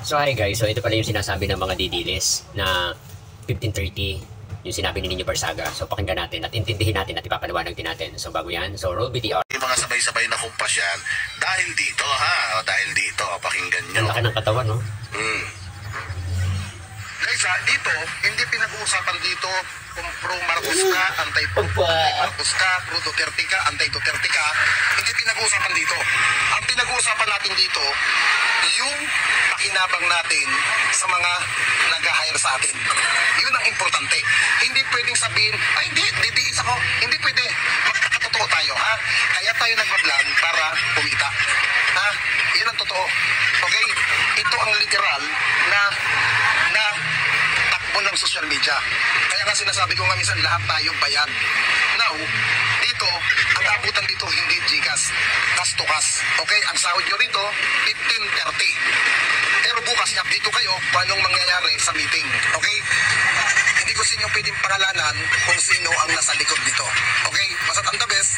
So hi guys, so ito pala yung sinasabi ng mga didilis na 1530, yung sinabi ni Nino Barsaga. So pakinggan natin at intindihin natin at ipapaliwanag din natin. So bago yan, so roll BTR. Yung mga sabay-sabay na kumpas yan, dahil dito ha, dahil dito, pakinggan nyo. Ang laki ng katawan, no? Guys ha, dito, hindi pinag-uusapan dito kung pro Marcos ka, anti-Marcos ka, pro Duterte ka, anti-Duterte ka, hindi pinag-uusapan dito. Ang pinag-uusapan natin dito, yung pakinabang natin sa mga nag-hire sa atin. Yun ang importante. Hindi pwedeng sabihin, ay hindi, didiis ako. Hindi pwede. Magkakatotoo tayo, ha? Kaya tayo nag-vlog para kumita. Ha? Yun ang totoo. Okay? Ito ang literal na takbo ng social media. Kaya nga sinasabi ko nga minsan, lahat tayo bayad. Now, dito, ang abutan dito hindi GCash, cash to cash. Okay? Ang sahod nyo rito, 1530. Pero bukas, dito kayo kung anong mangyayari sa meeting. Okay? Hindi ko sa inyo pwedeng pangalanan kung sino ang nasa likod dito. Okay? Basta't ang the best,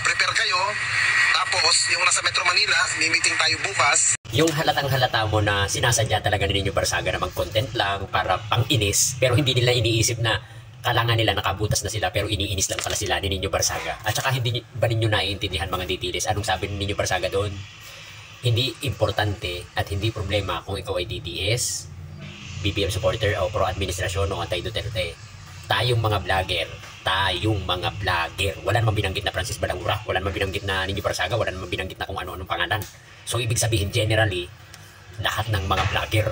prepare kayo. Tapos, yung nasa Metro Manila, may meeting tayo bukas. Yung halatang halata mo na sinasadya talaga ni Nino Barsaga na mag-content lang para pang-inis, pero hindi nila iniisip na kailangan nila nakabutas na sila pero iniinis lang pala sila ni Nino Barsaga. At saka hindi ba ninyo naiintindihan mga details? Anong sabi ni Nino Barsaga doon? Hindi importante at hindi problema kung ikaw ay DDS, BBM supporter o pro-administrasyon o anti-Duterte. Tayong mga vlogger, wala namang binanggit na Francis Balangura, wala namang binanggit na Nino Barsaga, wala namang binanggit na kung ano-anong pangalan. So ibig sabihin generally, lahat ng mga vlogger,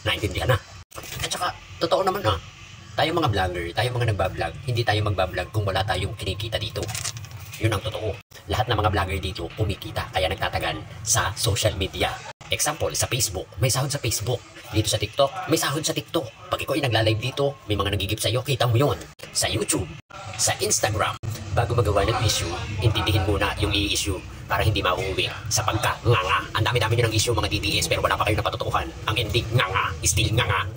naintindihan na. At saka, totoo naman tayo mga vlogger, tayo mga nagbablog, hindi tayo magbablog kung wala tayong kinikita dito. Yun ang totoo. Lahat ng mga vlogger dito kumikita, kaya nagtatagal sa social media. Example, sa Facebook, may sahod sa Facebook. Dito sa TikTok, may sahod sa TikTok. Pag ikaw ay nagla-live dito, may mga nagigip sa'yo, kita mo yun. Sa YouTube, sa Instagram, bago magawa ng issue, intindihin muna yung i-issue para hindi mauuwi sa pagka-nganga. Ang dami-dami nyo ng issue mga DDS pero wala pa kayo napatutukan. Ang ending, nganga, still nganga.